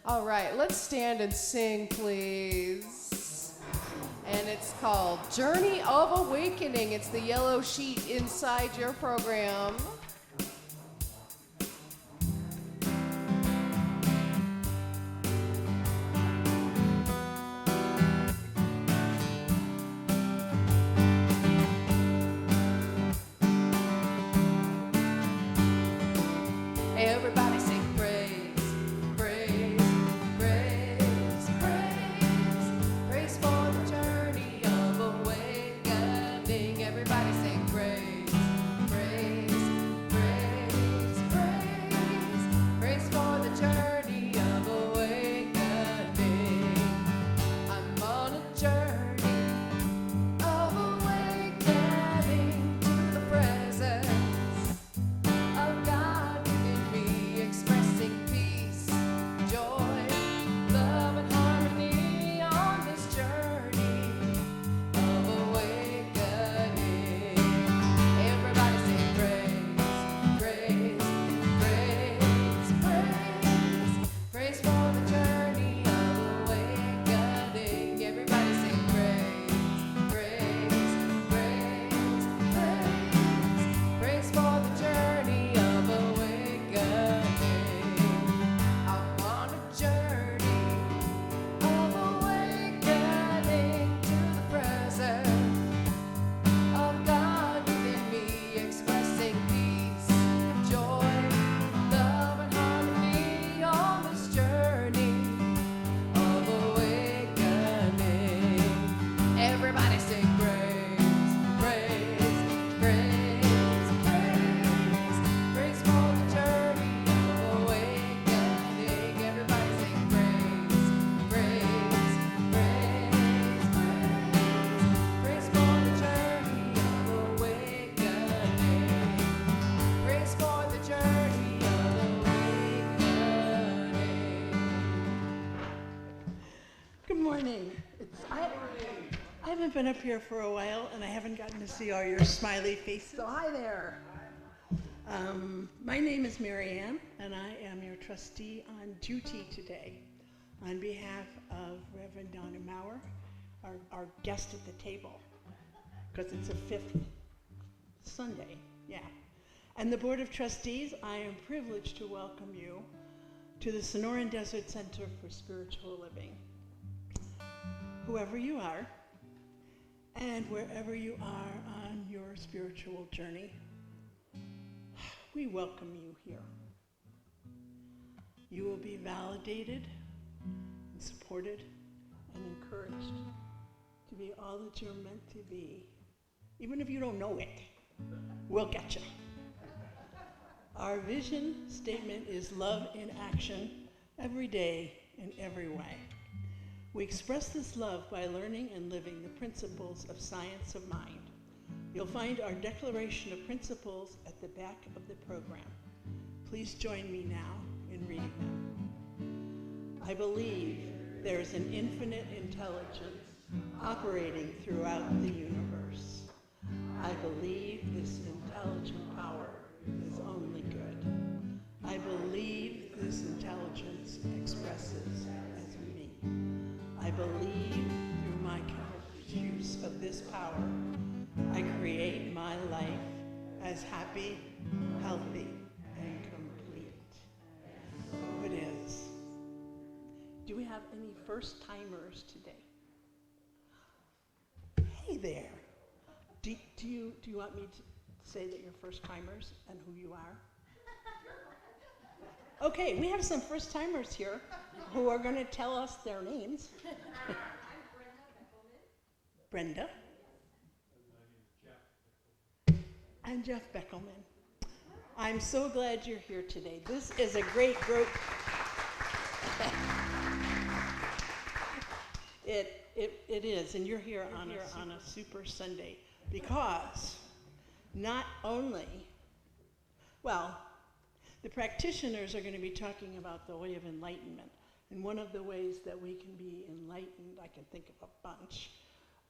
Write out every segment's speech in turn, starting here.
All right, let's stand and sing, please. And it's called Journey of Awakening. It's the yellow sheet inside your program. Everybody sing praise, praise, praise, praise. Praise for the journey of awakening. Everybody sing praise, praise, praise, praise. Praise for the journey of awakening. I'm on a journey of awakening to the presence of God within me, expressing peace, joy, love, and harmony on this journey of awakening. Everybody say praise, praise, praise, praise. Praise for the journey of awakening. Everybody say praise, praise, praise, praise. Praise for the journey of awakening. I'm on a journey of awakening to the presence of God within me, expressing peace, joy, love, and harmony on this journey of awakening. Everybody sing praise, praise, praise, praise. Praise for the journey of awakening. Everybody sing praise, praise, praise, praise. Praise for the journey of awakening. Praise for the journey of awakening. Good morning. I haven't been up here for a while, and I haven't gotten to see all your smiley faces. So hi there. My name is Mary Ann, and I am your trustee on duty today on behalf of Reverend Donna Maurer, our guest at the table, because it's a fifth Sunday, yeah. And the Board of Trustees, I am privileged to welcome you to the Sonoran Desert Center for Spiritual Living. Whoever you are, and wherever you are on your spiritual journey, we welcome you here. You will be validated and supported and encouraged to be all that you're meant to be. Even if you don't know it, we'll get you. Our vision statement is love in action every day in every way. We express this love by learning and living the principles of science of mind. You'll find our declaration of principles at the back of the program. Please join me now in reading them. I believe there is an infinite intelligence operating throughout the universe. I believe this intelligent power is only good. I believe this intelligence expresses as me. I believe through my countless use of this power, I create my life as happy, healthy, and complete. So it is. Do we have any first-timers today? Hey there. Do you want me to say that you're first-timers and who you are? Okay, we have some first-timers here who are going to tell us their names. I'm Brenda Beckelman. Brenda. And Jeff Beckelman. I'm so glad you're here today. This is a great group. It is, and you're here on a super Sunday because not only, well, the practitioners are going to be talking about the way of enlightenment. And one of the ways that we can be enlightened, I can think of a bunch,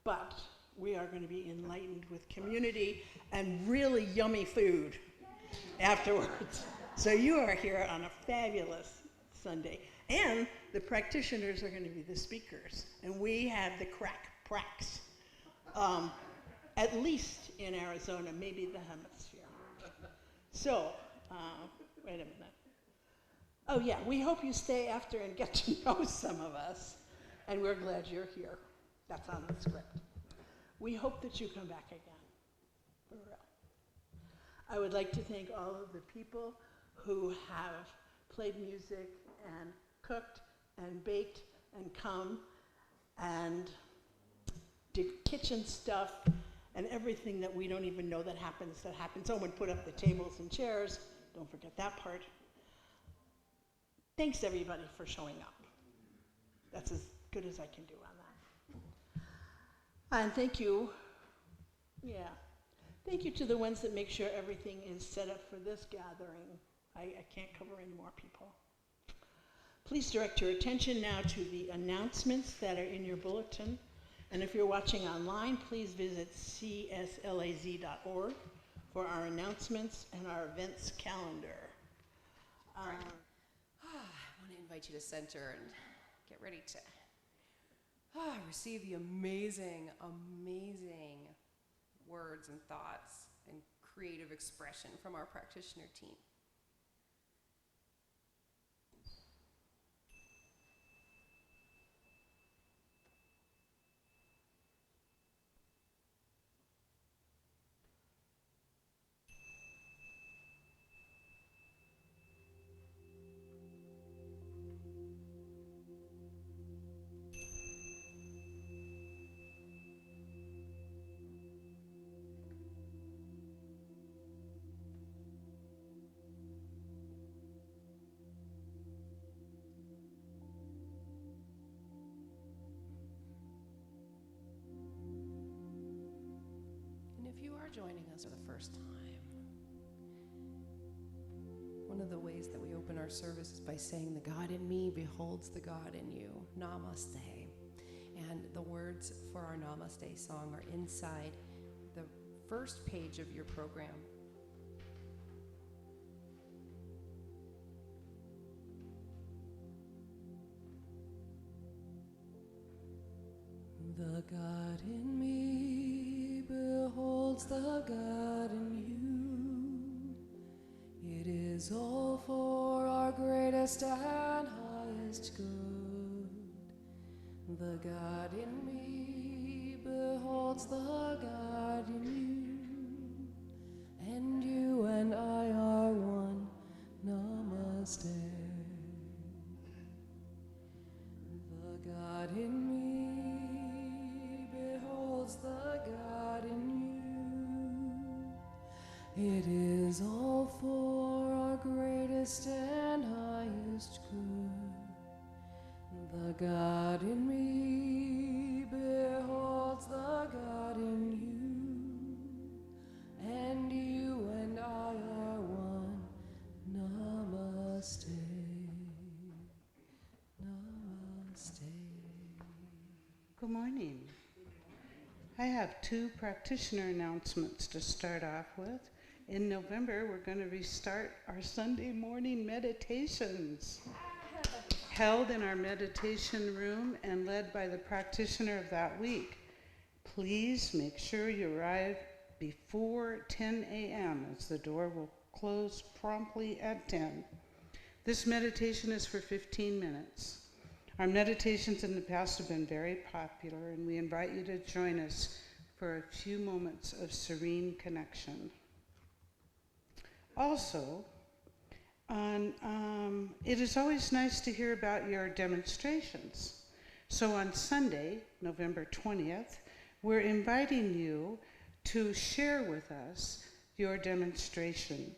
but we are going to be enlightened with community and really yummy food afterwards. So you are here on a fabulous Sunday. And the practitioners are going to be the speakers. And we have the cracks. At least in Arizona, maybe the hemisphere. So, wait a minute. Oh yeah, we hope you stay after and get to know some of us. And we're glad you're here. That's on the script. We hope that you come back again, for real. I would like to thank all of the people who have played music and cooked and baked and come and did kitchen stuff and everything that we don't even know that happens. Someone put up the tables and chairs. Don't forget that part. Thanks everybody for showing up. That's as good as I can do on that. And thank you, thank you to the ones that make sure everything is set up for this gathering. I can't cover any more people. Please direct your attention now to the announcements that are in your bulletin. And if you're watching online, please visit cslaz.org for our announcements and our events calendar. I want to invite you to center and get ready to receive the amazing, amazing words and thoughts and creative expression from our practitioner team. If you are joining us for the first time, one of the ways that we open our service is by saying, "The God in me beholds the God in you." Namaste. And the words for our Namaste song are inside the first page of your program. The God in me beholds the God in you. It is all for our greatest and highest good. The God in me beholds the God in you, and you and I are one. Namaste. The God in me beholds the God in you. It is all for our greatest and highest good. The God in me beholds the God in you, and you and I are one. Namaste. Namaste. Good morning. I have 2 practitioner announcements to start off with. In November, we're going to restart our Sunday morning meditations, held in our meditation room and led by the practitioner of that week. Please make sure you arrive before 10 a.m. as the door will close promptly at 10. This meditation is for 15 minutes. Our meditations in the past have been very popular, and we invite you to join us for a few moments of serene connection. Also, it is always nice to hear about your demonstrations. So on Sunday, November 20th, we're inviting you to share with us your demonstration.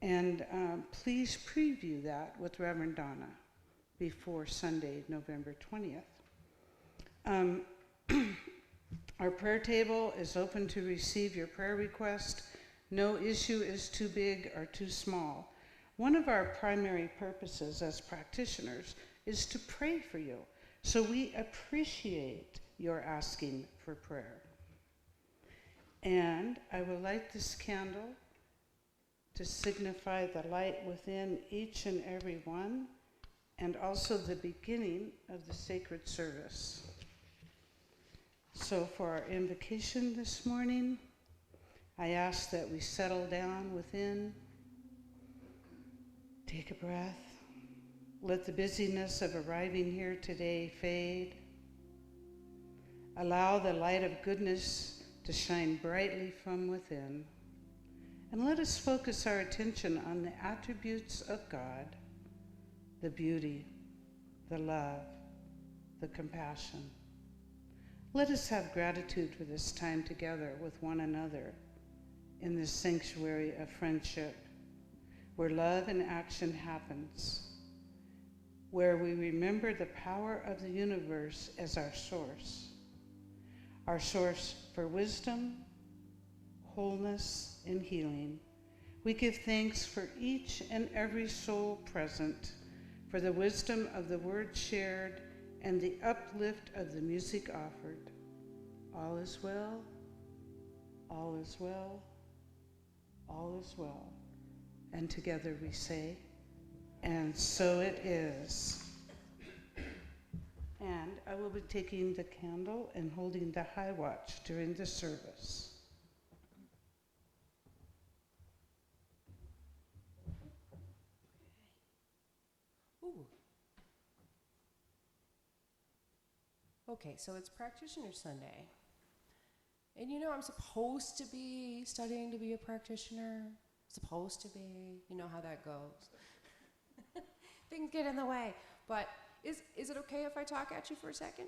And please preview that with Reverend Donna before Sunday, November 20th. Our prayer table is open to receive your prayer request. No issue is too big or too small. One of our primary purposes as practitioners is to pray for you. So we appreciate your asking for prayer. And I will light this candle to signify the light within each and every one and also the beginning of the sacred service. So for our invocation this morning, I ask that we settle down within, take a breath, let the busyness of arriving here today fade. Allow the light of goodness to shine brightly from within. And let us focus our attention on the attributes of God, the beauty, the love, the compassion. Let us have gratitude for this time together with one another in this sanctuary of friendship, where love and action happens, where we remember the power of the universe as our source for wisdom, wholeness, and healing. We give thanks for each and every soul present, for the wisdom of the word shared and the uplift of the music offered. All is well, all is well, all is well. And together we say, and so it is. And I will be taking the candle and holding the high watch during the service. Ooh. Okay, so it's Practitioner Sunday. And you know, I'm supposed to be studying to be a practitioner. Supposed to be. You know how that goes. Things get in the way. But is it okay if I talk at you for a second?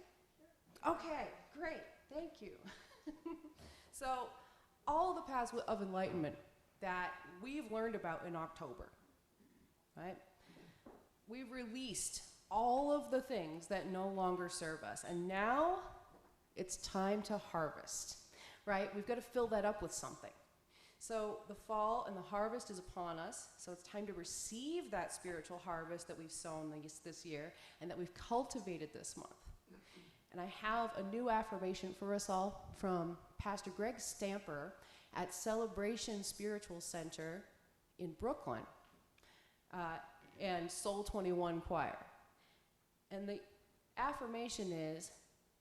Okay, great. Thank you. So, all the paths of enlightenment that we've learned about in October, right? We've released all of the things that no longer serve us. And now it's time to harvest, right? We've got to fill that up with something. So the fall and the harvest is upon us. So it's time to receive that spiritual harvest that we've sown this year and that we've cultivated this month. And I have a new affirmation for us all from Pastor Greg Stamper at Celebration Spiritual Center in Brooklyn and Soul 21 Choir. And the affirmation is,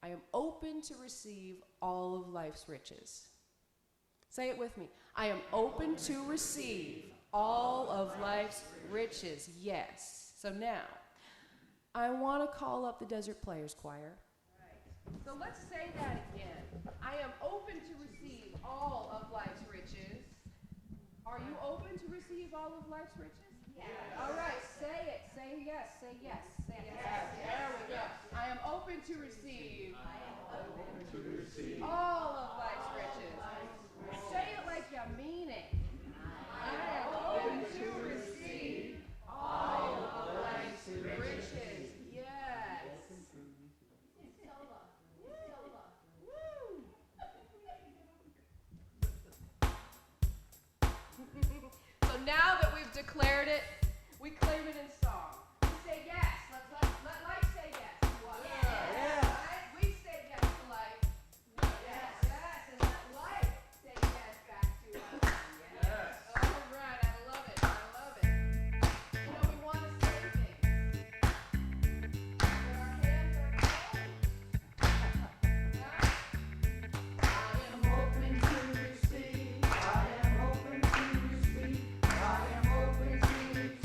I am open to receive all of life's riches. Say it with me. I am open to receive all of life's riches. Yes. So now, I want to call up the Desert Players Choir. So let's say that again. I am open to receive all of life's riches. Are you open to receive all of life's riches? Yes. All right, say it. Say yes. Say yes. Say yes. There we go. I am open to receive. All of life's riches. Say it like you mean it. I am open to receive all of life's riches. Yes. So now that we've declared it, we claim it in song. We say yes. Let life say yes to us. Yes. Right? We say yes to life. Yes. Yes. And let life say yes back to us. Yes. All right. I love it. I love it. You know, we want to say things. But our hands are cold. I am open to receive. I am open to receive. I am open to receive.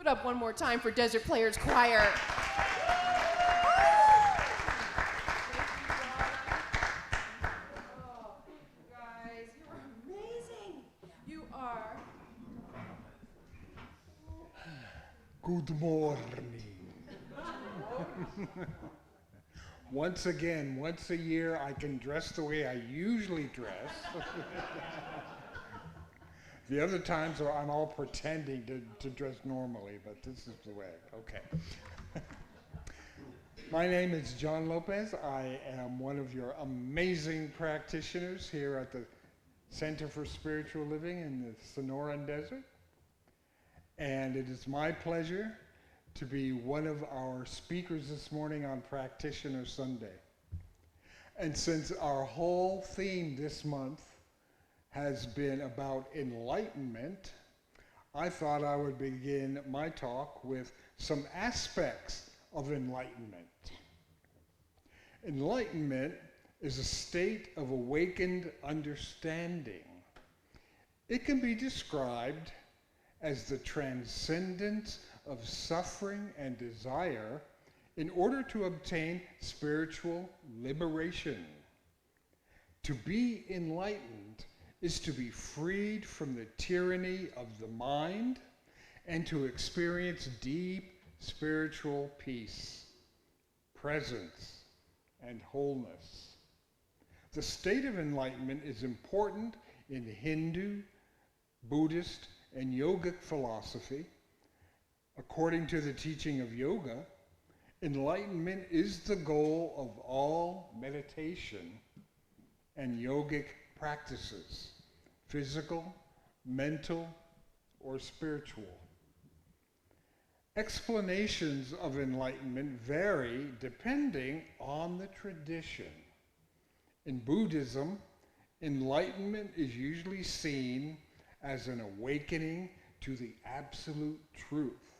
up one more time for Desert Players Choir. Oh, you guys, you're amazing. You are. Good morning. Once again, once a year, I can dress the way I usually dress. The other times I'm all pretending to dress normally, but this is the way. Okay. My name is John Lopez. I am one of your amazing practitioners here at the Center for Spiritual Living in the Sonoran Desert. And it is my pleasure to be one of our speakers this morning on Practitioner Sunday. And since our whole theme this month has been about enlightenment, I thought I would begin my talk with some aspects of enlightenment. Enlightenment is a state of awakened understanding. It can be described as the transcendence of suffering and desire in order to obtain spiritual liberation. To be enlightened is to be freed from the tyranny of the mind and to experience deep spiritual peace, presence, and wholeness. The state of enlightenment is important in Hindu, Buddhist, and yogic philosophy. According to the teaching of yoga, enlightenment is the goal of all meditation and yogic practices, physical, mental, or spiritual. Explanations of enlightenment vary depending on the tradition. In Buddhism, enlightenment is usually seen as an awakening to the absolute truth,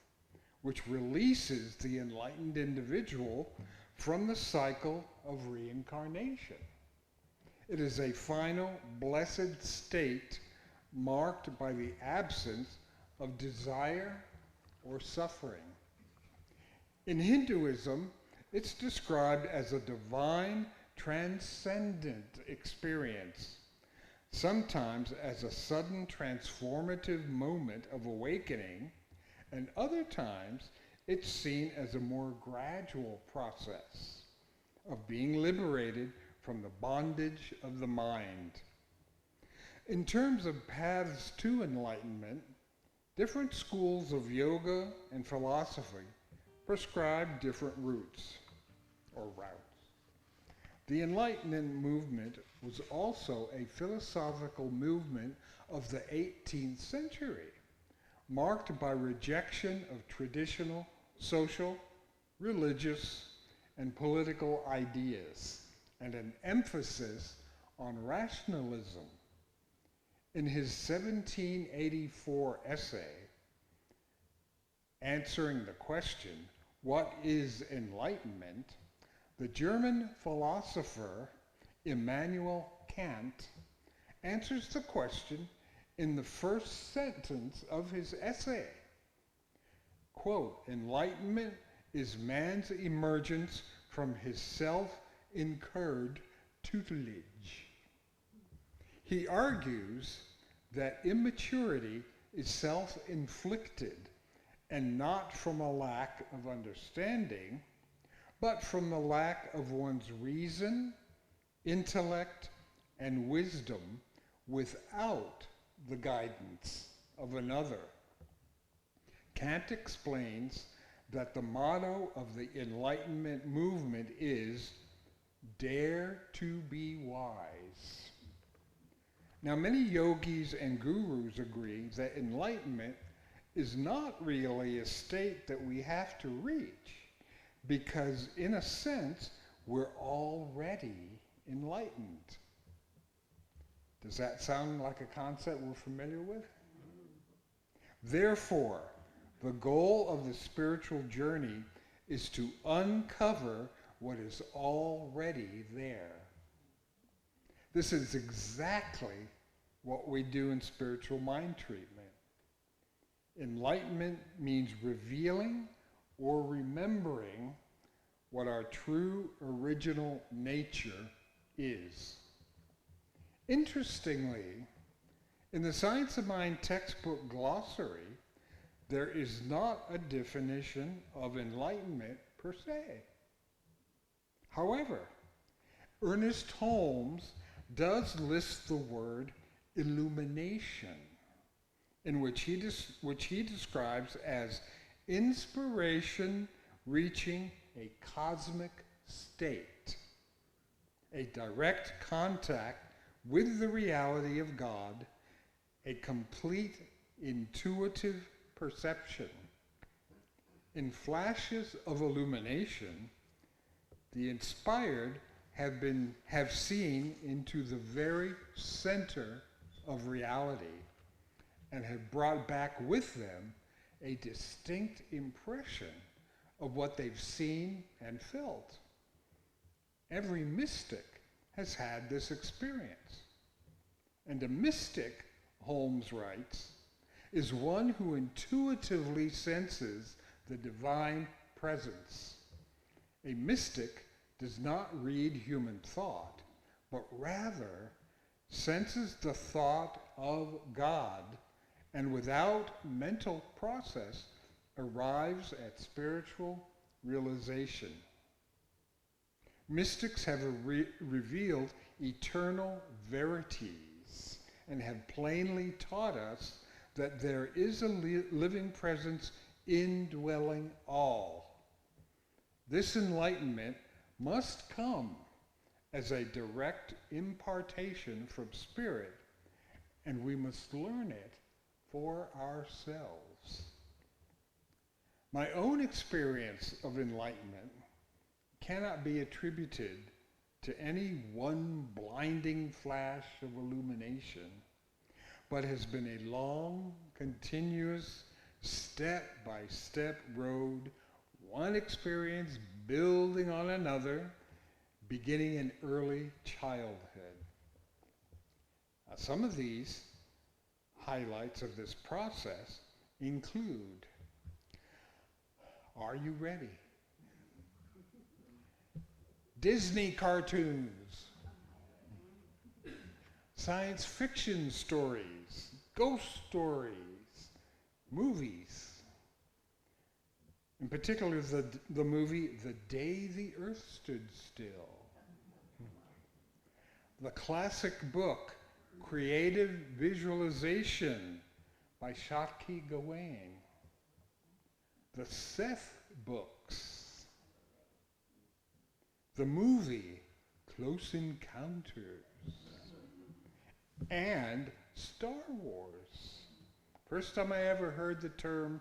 which releases the enlightened individual from the cycle of reincarnation. It is a final blessed state marked by the absence of desire or suffering. In Hinduism, it's described as a divine, transcendent experience, sometimes as a sudden transformative moment of awakening, and other times it's seen as a more gradual process of being liberated from the bondage of the mind. In terms of paths to enlightenment, different schools of yoga and philosophy prescribe different routes or routes. The Enlightenment movement was also a philosophical movement of the 18th century, marked by rejection of traditional social, religious, and political ideas, and an emphasis on rationalism. In his 1784 essay, answering the question, "What is enlightenment?" the German philosopher Immanuel Kant answers the question in the first sentence of his essay. Quote, "Enlightenment is man's emergence from his self-incurred tutelage." He argues that immaturity is self-inflicted and not from a lack of understanding, but from the lack of one's reason, intellect, and wisdom without the guidance of another. Kant explains that the motto of the Enlightenment movement is, "Dare to be wise." Now, many yogis and gurus agree that enlightenment is not really a state that we have to reach, because in a sense, we're already enlightened. Does that sound like a concept we're familiar with? Therefore, the goal of the spiritual journey is to uncover what is already there. This is exactly what we do in spiritual mind treatment. Enlightenment means revealing or remembering what our true original nature is. Interestingly, in the Science of Mind textbook glossary, there is not a definition of enlightenment per se. However, Ernest Holmes does list the word illumination, in which he describes as inspiration reaching a cosmic state, a direct contact with the reality of God, a complete intuitive perception. In flashes of illumination, the inspired have seen into the very center of reality and have brought back with them a distinct impression of what they've seen and felt. Every mystic has had this experience. And a mystic, Holmes writes, is one who intuitively senses the divine presence. A mystic does not read human thought, but rather senses the thought of God, and without mental process arrives at spiritual realization. Mystics have revealed eternal verities and have plainly taught us that there is a living presence indwelling all. This enlightenment must come as a direct impartation from Spirit, and we must learn it for ourselves. My own experience of enlightenment cannot be attributed to any one blinding flash of illumination, but has been a long, continuous, step-by-step road, one experience building on another, beginning in early childhood. Now, some of these highlights of this process include: are you ready? Disney cartoons, science fiction stories, ghost stories, movies. In particular, the movie The Day the Earth Stood Still. The classic book Creative Visualization by Shakti Gawain. The Seth books. The movie Close Encounters. And Star Wars. First time I ever heard the term,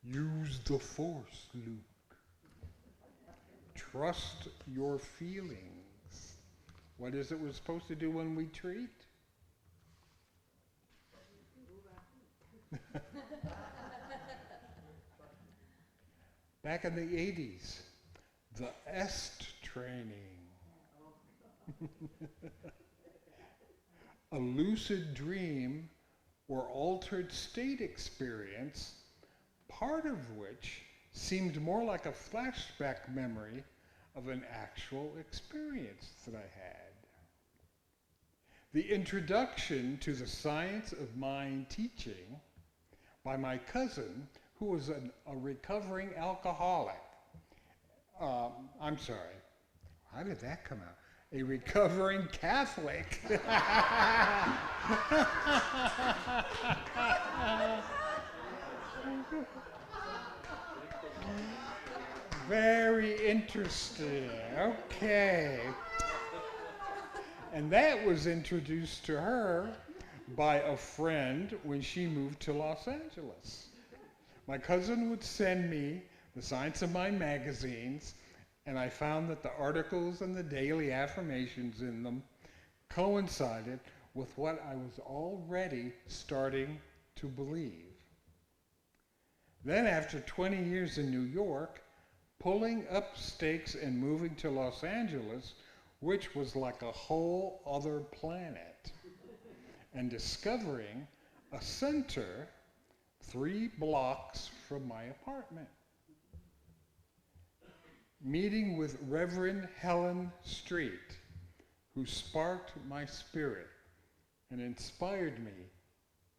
use the Force, Luke. Trust your feelings. What is it we're supposed to do when we treat? Back in the 80s, the EST training. A lucid dream or altered state experience, part of which seemed more like a flashback memory of an actual experience that I had. The introduction to the Science of Mind teaching by my cousin, who was a recovering alcoholic. I'm sorry, how did that come out? A recovering Catholic. Very interesting. Okay. And that was introduced to her by a friend when she moved to Los Angeles. My cousin would send me the Science of Mind magazines, and I found that the articles and the daily affirmations in them coincided with what I was already starting to believe. Then after 20 years in New York, pulling up stakes and moving to Los Angeles, which was like a whole other planet, and discovering a center, 3 blocks from my apartment. Meeting with Reverend Helen Street, who sparked my spirit and inspired me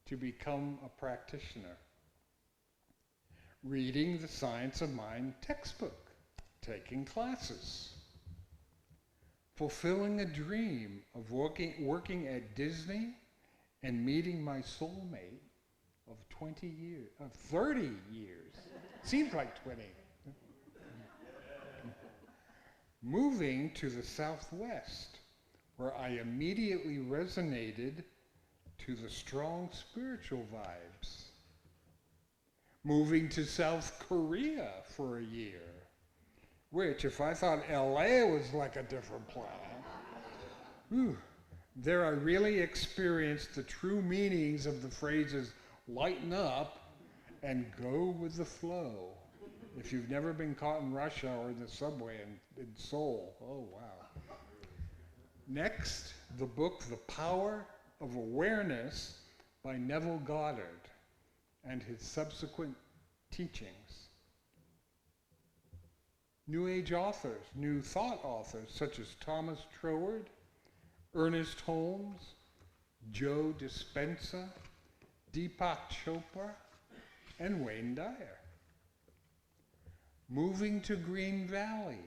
to become a practitioner. Reading the Science of Mind textbook, taking classes. Fulfilling a dream of working at Disney and meeting my soulmate of 30 years. Seems like 20. Moving to the Southwest, where I immediately resonated to the strong spiritual vibes. Moving to South Korea for a year, which, if I thought LA was like a different planet, there I really experienced the true meanings of the phrases lighten up and go with the flow. If you've never been caught in Russia or in the subway in Seoul, oh wow. Next, the book The Power of Awareness by Neville Goddard and his subsequent teachings. New Age authors, New Thought authors such as Thomas Troward, Ernest Holmes, Joe Dispenza, Deepak Chopra, and Wayne Dyer. Moving to Green Valley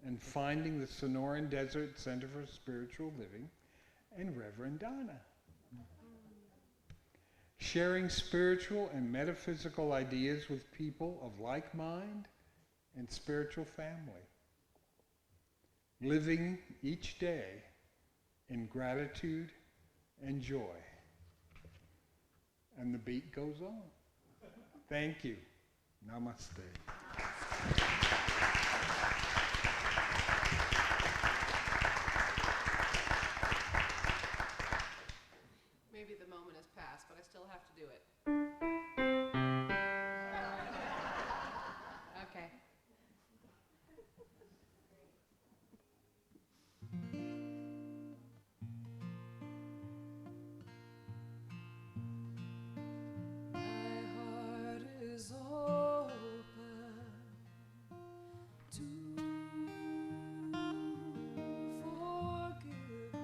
and finding the Sonoran Desert Center for Spiritual Living and Reverend Donna. Sharing spiritual and metaphysical ideas with people of like mind and spiritual family. Living each day in gratitude and joy. And the beat goes on. Thank you. Namaste. Maybe the moment has passed, but I still have to do it. Okay. My heart is open to forgiveness.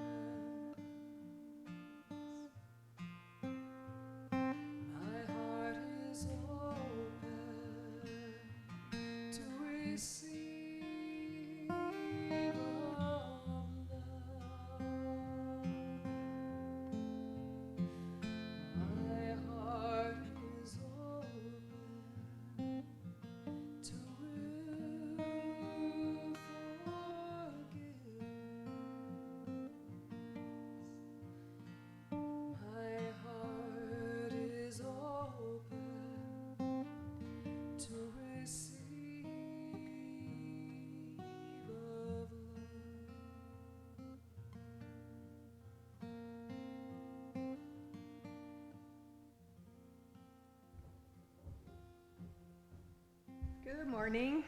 My heart is open to receive of love. My heart is open to forgiveness. My heart is open to receive of love. Good morning.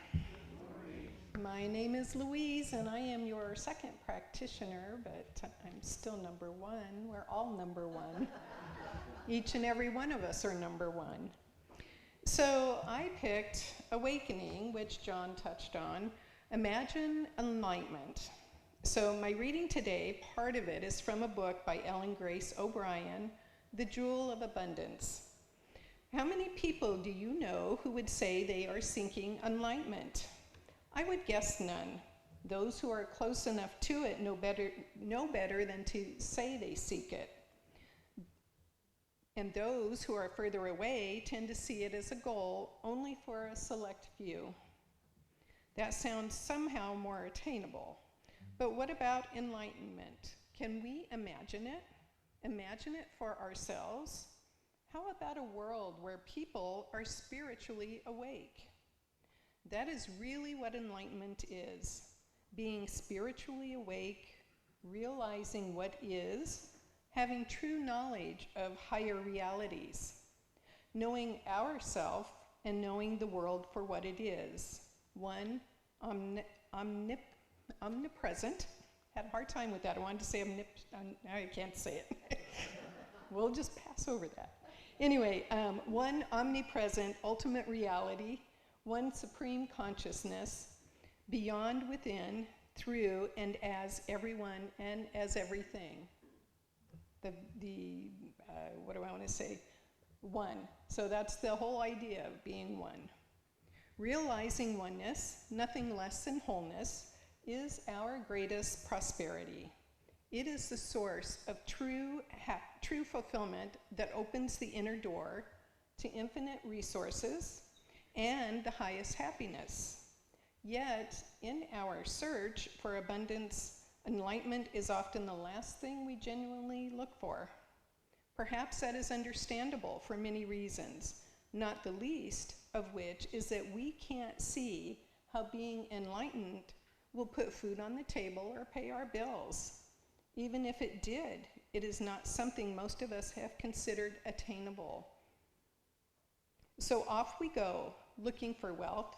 My name is Louise, and I am your second practitioner, but I'm still number one. We're all number one. Each and every one of us are number one. So I picked Awakening, which John touched on, Imagine Enlightenment. So my reading today, part of it is from a book by Ellen Grace O'Brien, The Jewel of Abundance. How many people do you know who would say they are seeking enlightenment? I would guess none. Those who are close enough to it know better than to say they seek it. And those who are further away tend to see it as a goal only for a select few. That sounds somehow more attainable. But what about enlightenment? Can we imagine it? Imagine it for ourselves? How about a world where people are spiritually awake? That is really what enlightenment is. Being spiritually awake, realizing what is, having true knowledge of higher realities, knowing ourself and knowing the world for what it is. One, omnipresent. Had a hard time with that. I wanted to say I can't say it. We'll just pass over that. Anyway, one omnipresent ultimate reality, one supreme consciousness, beyond, within, through, and as everyone and as everything. What do I want to say? One. So that's the whole idea of being one. Realizing oneness, nothing less than wholeness, is our greatest prosperity. It is the source of true fulfillment that opens the inner door to infinite resources and the highest happiness. Yet, in our search for abundance, enlightenment is often the last thing we genuinely look for. Perhaps that is understandable for many reasons, not the least of which is that we can't see how being enlightened will put food on the table or pay our bills. Even if it did, it is not something most of us have considered attainable. So off we go, looking for wealth,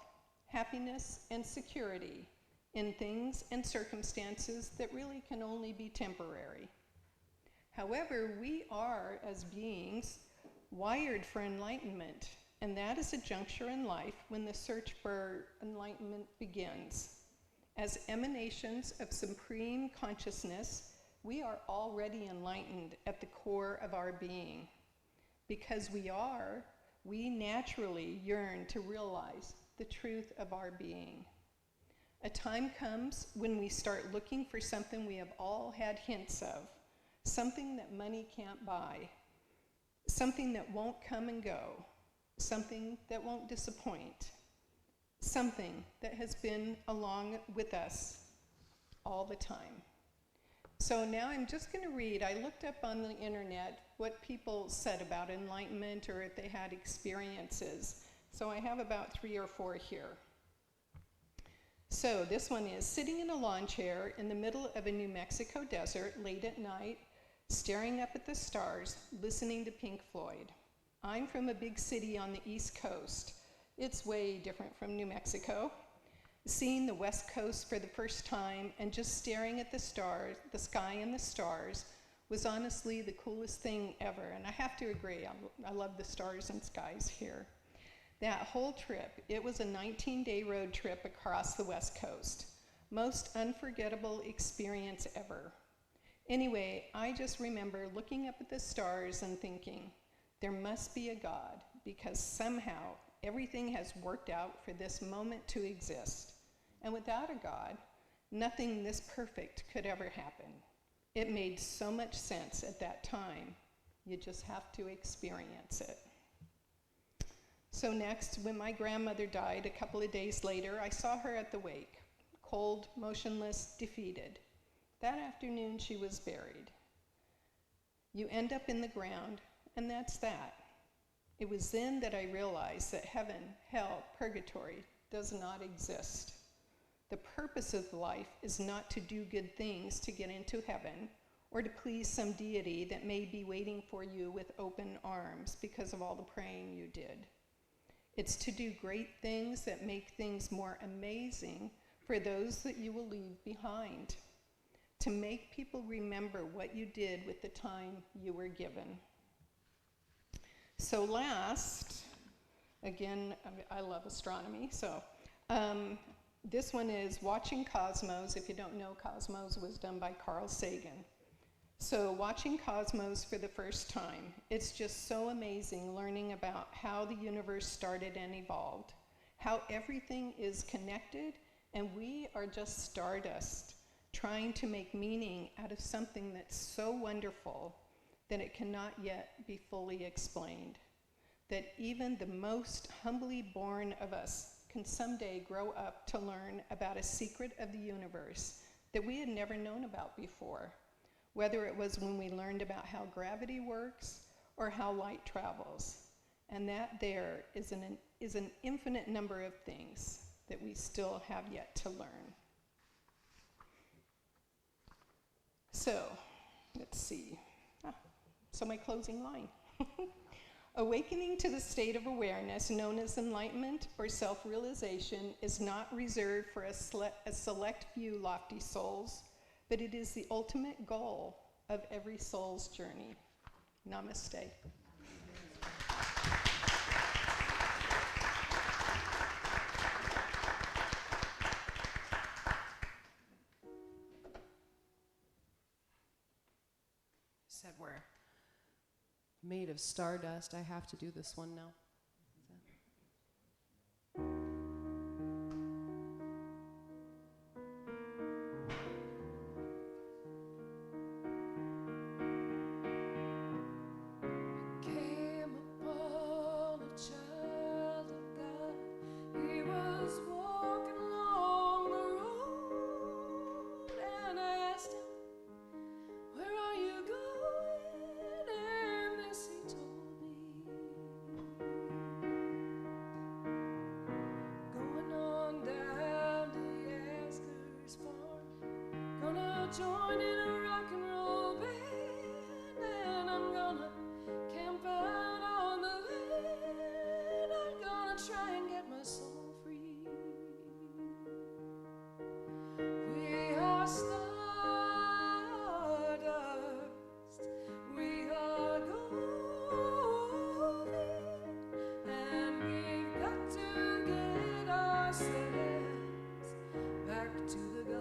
happiness, and security in things and circumstances that really can only be temporary. However, we are, as beings, wired for enlightenment, and that is a juncture in life when the search for enlightenment begins. As emanations of supreme consciousness, we are already enlightened at the core of our being. Because we naturally yearn to realize the truth of our being. A time comes when we start looking for something we have all had hints of, something that money can't buy, something that won't come and go, something that won't disappoint, something that has been along with us all the time. So now I'm just going to read. I looked up on the internet what people said about enlightenment or if they had experiences. So I have about 3 or 4 here. So this one is, sitting in a lawn chair in the middle of a New Mexico desert late at night, staring up at the stars, listening to Pink Floyd. I'm from a big city on the East Coast. It's way different from New Mexico. Seeing the West Coast for the first time and just staring at the stars, the sky and the stars, was honestly the coolest thing ever. And I have to agree, I love the stars and skies here. That whole trip, it was a 19-day road trip across the West Coast. Most unforgettable experience ever. Anyway, I just remember looking up at the stars and thinking, there must be a God, because somehow everything has worked out for this moment to exist. And without a God, nothing this perfect could ever happen. It made so much sense at that time. You just have to experience it. So next, when my grandmother died a couple of days later, I saw her at the wake, cold, motionless, defeated. That afternoon, she was buried. You end up in the ground, and that's that. It was then that I realized that heaven, hell, purgatory does not exist. The purpose of life is not to do good things to get into heaven or to please some deity that may be waiting for you with open arms because of all the praying you did. It's to do great things that make things more amazing for those that you will leave behind, to make people remember what you did with the time you were given. So last, again, I love astronomy, so this one is Watching Cosmos. If you don't know, Cosmos was done by Carl Sagan. So watching Cosmos for the first time, it's just so amazing learning about how the universe started and evolved, how everything is connected, and we are just stardust, trying to make meaning out of something that's so wonderful that it cannot yet be fully explained. That even the most humbly born of us can someday grow up to learn about a secret of the universe that we had never known about before, whether it was when we learned about how gravity works or how light travels. And that there is an infinite number of things that we still have yet to learn. So, let's see. So my closing line. Awakening to the state of awareness known as enlightenment or self-realization is not reserved for a select few lofty souls, but it is the ultimate goal of every soul's journey. Namaste. made of stardust. I have to do this one now. Came upon a child of God. He was walking along the road, and I asked him, "Where are you going?" And this he told me, "Going on down to Asker's farm, gonna join in a rock and roll band, and I'm gonna camp out on the land. I'm gonna try and get my soul free. We are stardust, we are golden, and we've got to get ourselves back to the garden."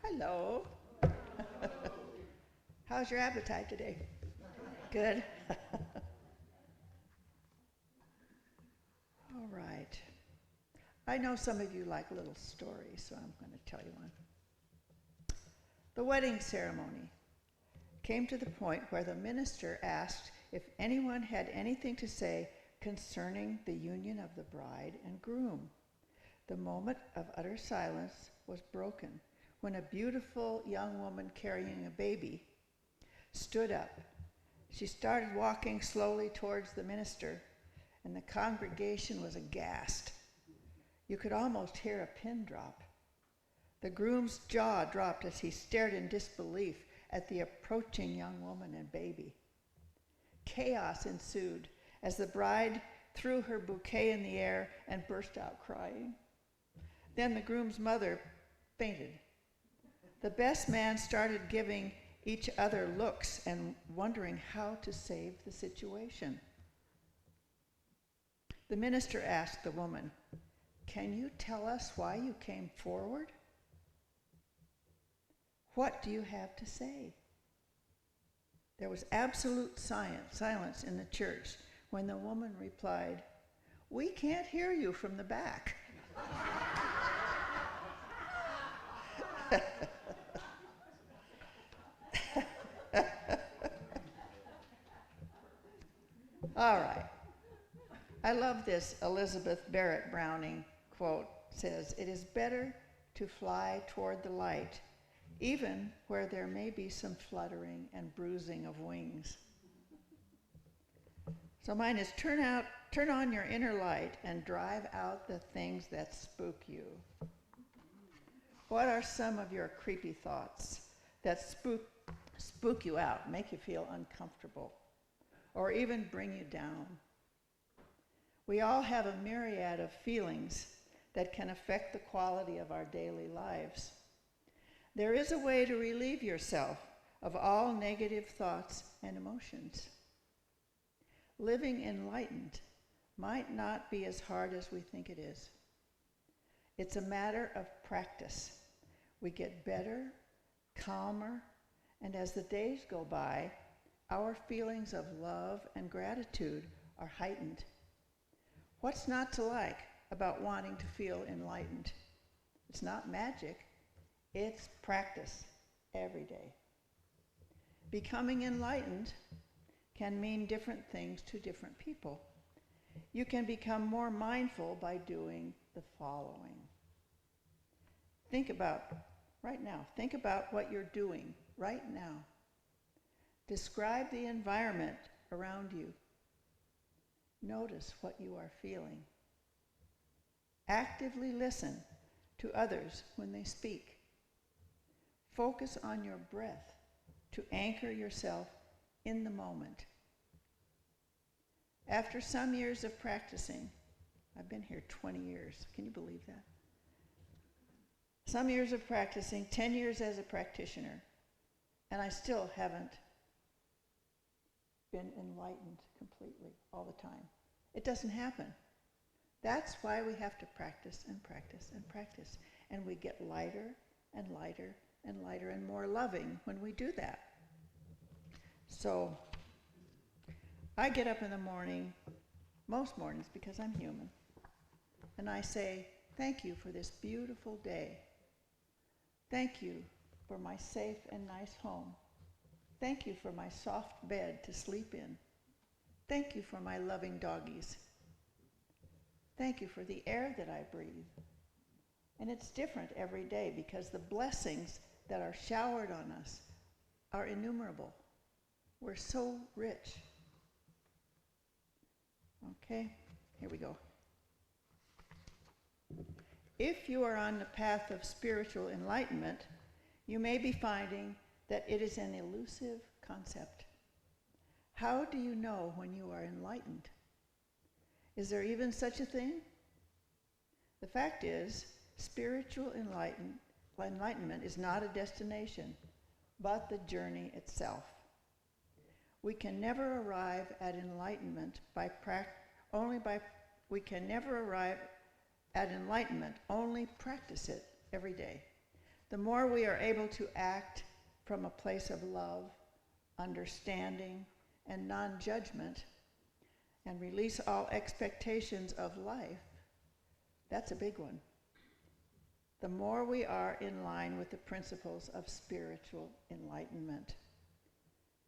Hello. How's your appetite today? Good. All right. I know some of you like little stories, so I'm going to tell you one. The wedding ceremony came to the point where the minister asked if anyone had anything to say concerning the union of the bride and groom. The moment of utter silence was broken when a beautiful young woman carrying a baby stood up. She started walking slowly towards the minister, and the congregation was aghast. You could almost hear a pin drop. The groom's jaw dropped as he stared in disbelief at the approaching young woman and baby. Chaos ensued as the bride threw her bouquet in the air and burst out crying. Then the groom's mother fainted. The best man started giving each other looks and wondering how to save the situation. The minister asked the woman, "Can you tell us why you came forward? What do you have to say?" There was absolute silence in the church when the woman replied, "We can't hear you from the back." All right. I love this Elizabeth Barrett Browning quote. It says, "It is better to fly toward the light, even where there may be some fluttering and bruising of wings." So mine is turn on your inner light and drive out the things that spook you. What are some of your creepy thoughts that spook you out, make you feel uncomfortable, or even bring you down? We all have a myriad of feelings that can affect the quality of our daily lives. There is a way to relieve yourself of all negative thoughts and emotions. Living enlightened might not be as hard as we think it is. It's a matter of practice. We get better, calmer, and as the days go by, our feelings of love and gratitude are heightened. What's not to like about wanting to feel enlightened? It's not magic, it's practice every day. Becoming enlightened can mean different things to different people. You can become more mindful by doing the following. Think about what you're doing right now. Describe the environment around you. Notice what you are feeling. Actively listen to others when they speak. Focus on your breath to anchor yourself in the moment. After some years of practicing, I've been here 20 years, can you believe that? Some years of practicing, 10 years as a practitioner, and I still haven't been enlightened completely all the time. It doesn't happen. That's why we have to practice and practice and practice. And we get lighter and lighter and lighter and more loving when we do that. So I get up in the morning, most mornings because I'm human, and I say, thank you for this beautiful day. Thank you for my safe and nice home. Thank you for my soft bed to sleep in. Thank you for my loving doggies. Thank you for the air that I breathe. And it's different every day because the blessings that are showered on us are innumerable. We're so rich. Okay, here we go. If you are on the path of spiritual enlightenment, you may be finding that it is an elusive concept. How do you know when you are enlightened? Is there even such a thing? The fact is, spiritual enlightenment is not a destination, but the journey itself. We can never arrive at enlightenment only practice it every day. The more we are able to act from a place of love, understanding, and non-judgment, and release all expectations of life, that's a big one. The more we are in line with the principles of spiritual enlightenment.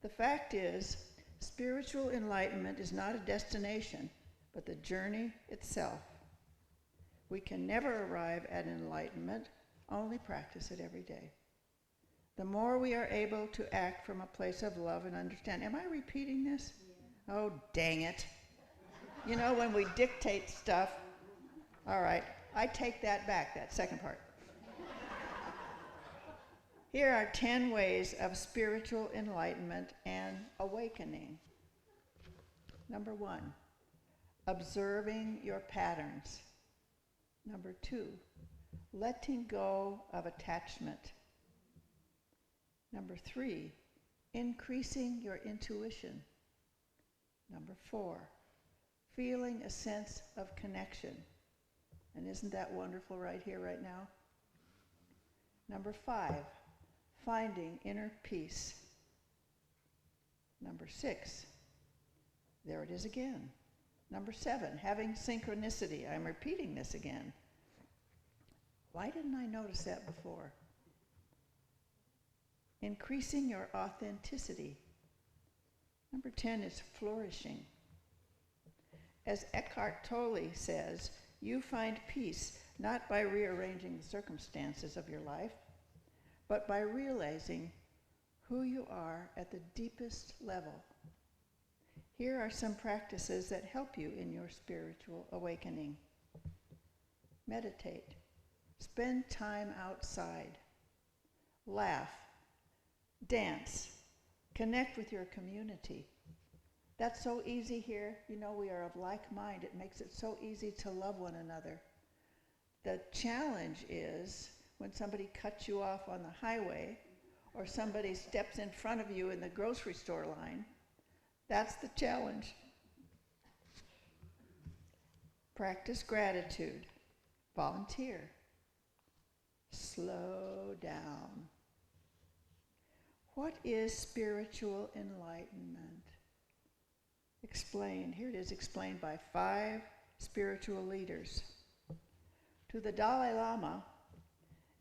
The fact is, spiritual enlightenment is not a destination, but the journey itself. We can never arrive at enlightenment, only practice it every day. The more we are able to act from a place of love and understand. Am I repeating this? Yeah. Oh, dang it. You know, when we dictate stuff, all right, I take that back, that second part. Here are 10 ways of spiritual enlightenment and awakening. Number 1, observing your patterns. Number 2, letting go of attachment. Number 3, increasing your intuition. Number 4, feeling a sense of connection. And isn't that wonderful right here, right now? Number 5, finding inner peace. Number 6, there it is again. Number 7, having synchronicity. I'm repeating this again. Why didn't I notice that before? Increasing your authenticity. Number 10 is flourishing. As Eckhart Tolle says, you find peace not by rearranging the circumstances of your life, but by realizing who you are at the deepest level. Here are some practices that help you in your spiritual awakening. Meditate. Spend time outside. Laugh. Dance. Connect with your community. That's so easy here. You know, we are of like mind. It makes it so easy to love one another. The challenge is when somebody cuts you off on the highway or somebody steps in front of you in the grocery store line. That's the challenge. Practice gratitude. Volunteer. Slow down. What is spiritual enlightenment? Explained. Here it is, explained by 5 spiritual leaders. To the Dalai Lama,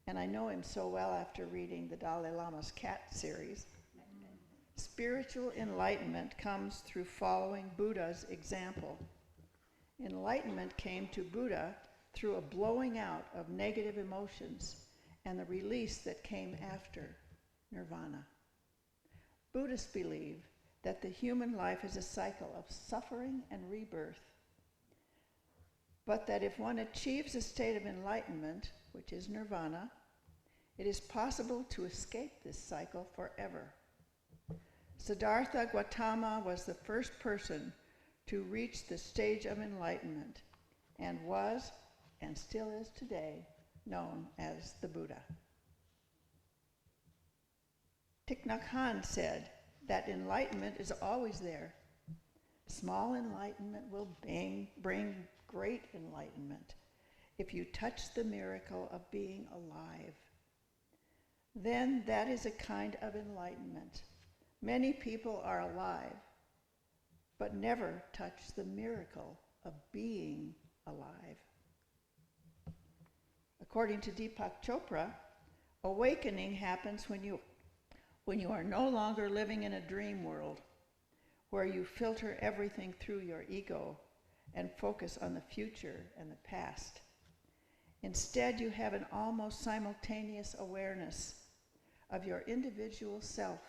and I know him so well after reading the Dalai Lama's Cat series, spiritual enlightenment comes through following Buddha's example. Enlightenment came to Buddha through a blowing out of negative emotions and the release that came after nirvana. Buddhists believe that the human life is a cycle of suffering and rebirth, but that if one achieves a state of enlightenment, which is nirvana, it is possible to escape this cycle forever. Siddhartha Gautama was the first person to reach the stage of enlightenment and was, and still is today, known as the Buddha. Thich Nhat Hanh said that enlightenment is always there. Small enlightenment will bring great enlightenment if you touch the miracle of being alive. Then that is a kind of enlightenment. Many people are alive, but never touch the miracle of being alive. According to Deepak Chopra, awakening happens when you are no longer living in a dream world where you filter everything through your ego and focus on the future and the past. Instead, you have an almost simultaneous awareness of your individual self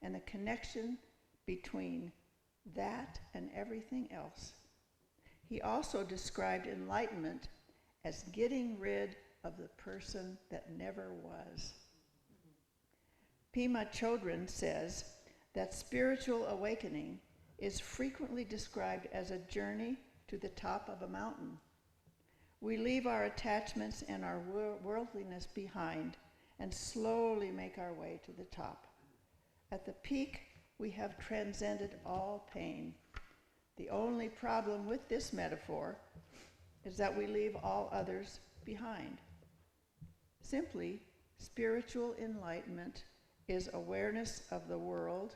and the connection between that and everything else. He also described enlightenment as getting rid of the person that never was. Pema Chodron says that spiritual awakening is frequently described as a journey to the top of a mountain. We leave our attachments and our worldliness behind and slowly make our way to the top. At the peak, we have transcended all pain. The only problem with this metaphor is that we leave all others behind. Simply, spiritual enlightenment is awareness of the world,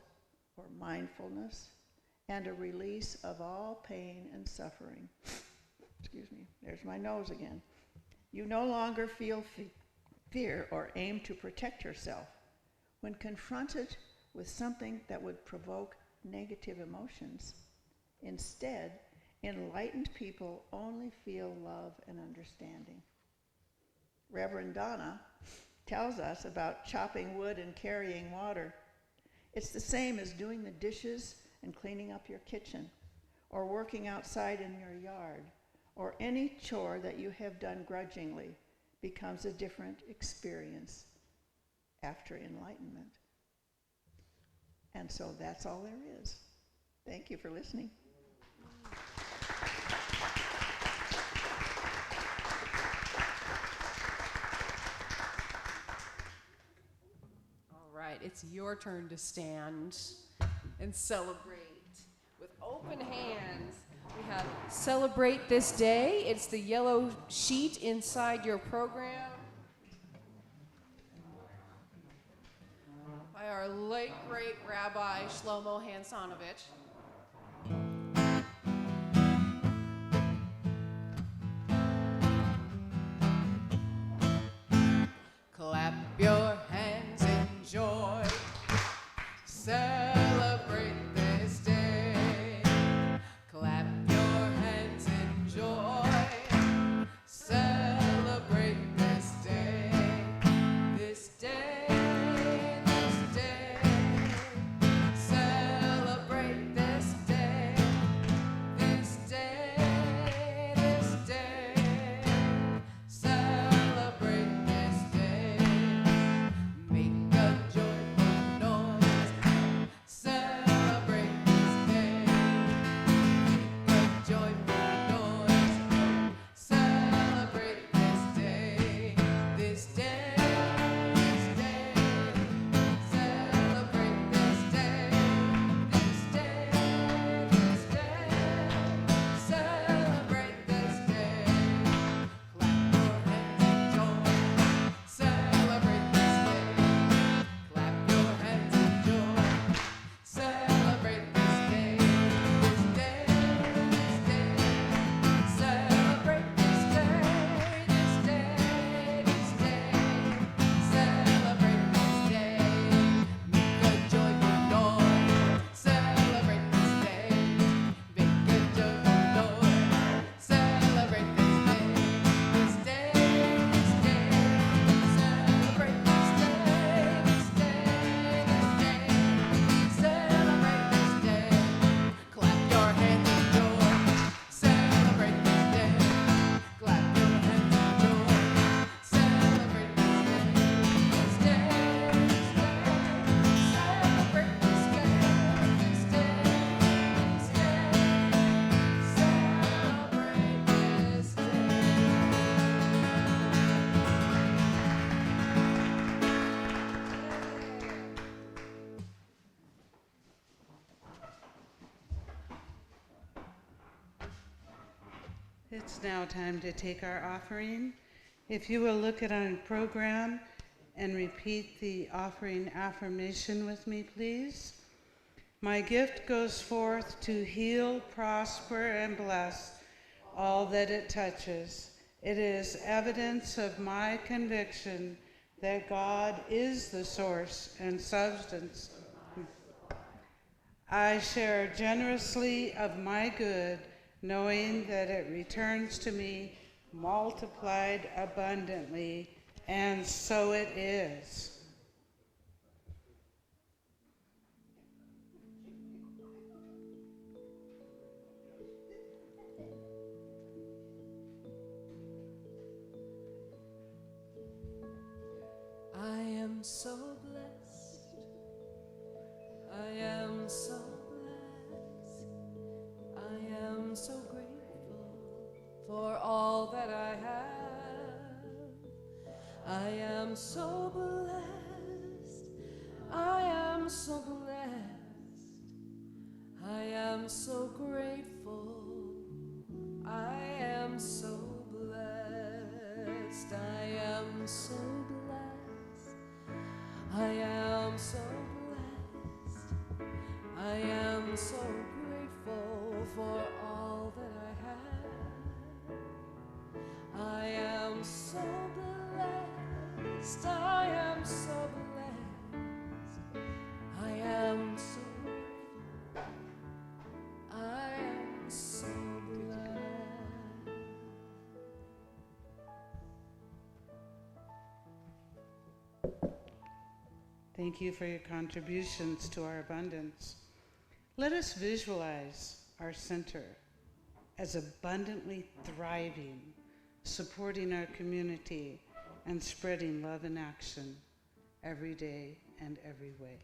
or mindfulness, and a release of all pain and suffering. Excuse me, there's my nose again. You no longer feel fear or aim to protect yourself. When confronted with something that would provoke negative emotions, instead, enlightened people only feel love and understanding. Reverend Donna tells us about chopping wood and carrying water. It's the same as doing the dishes and cleaning up your kitchen, or working outside in your yard, or any chore that you have done grudgingly becomes a different experience after enlightenment. And so that's all there is. Thank you for listening. All right, it's your turn to stand and celebrate with open hands. We have Celebrate This Day. It's the yellow sheet inside your program by our late great Rabbi Shlomo Hansanovich. Clap your hands in joy. Celebrate this day. Clap your hands in joy. Celebrate this day. This day, this day. Celebrate this It's now time to take our offering. If you will look at our program and repeat the offering affirmation with me, please. My gift goes forth to heal, prosper, and bless all that it touches. It is evidence of my conviction that God is the source and substance. I share generously of my good, knowing that it returns to me multiplied abundantly, and so it is. I am so blessed. I am so blessed. I am so grateful for all that I have. I am so blessed. I am so blessed. I am so grateful. I am so blessed. I am so blessed. I am so blessed. I am so grateful for all that I have. I am so blessed. I am so blessed. I am so grateful. I am so blessed. Thank you for your contributions to our abundance. Let us visualize our center as abundantly thriving, supporting our community, and spreading love in action every day and every way.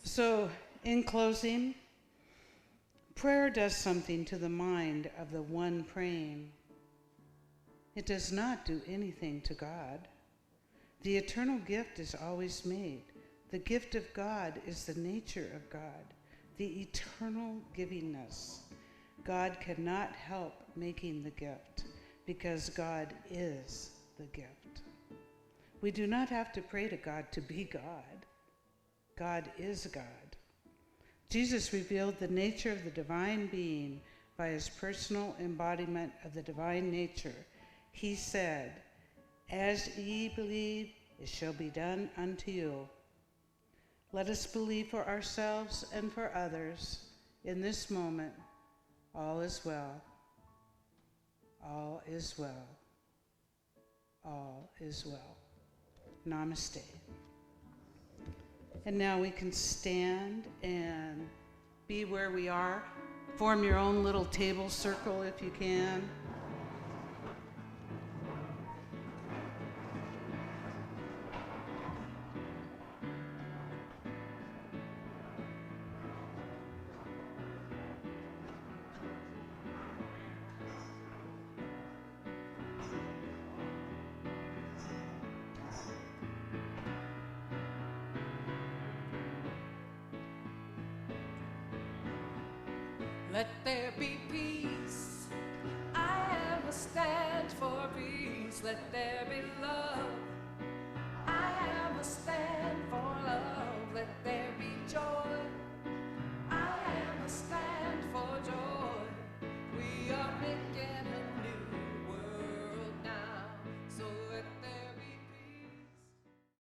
So, in closing, prayer does something to the mind of the one praying. It does not do anything to God. The eternal gift is always made. The gift of God is the nature of God, the eternal givingness. God cannot help making the gift because God is the gift. We do not have to pray to God to be God. God is God. Jesus revealed the nature of the divine being by his personal embodiment of the divine nature. He said, "As ye believe, it shall be done unto you." Let us believe for ourselves and for others in this moment. All is well. All is well. All is well. Namaste. And now we can stand and be where we are. Form your own little table circle if you can. Let there be peace. I am a stand for peace. Let there be love.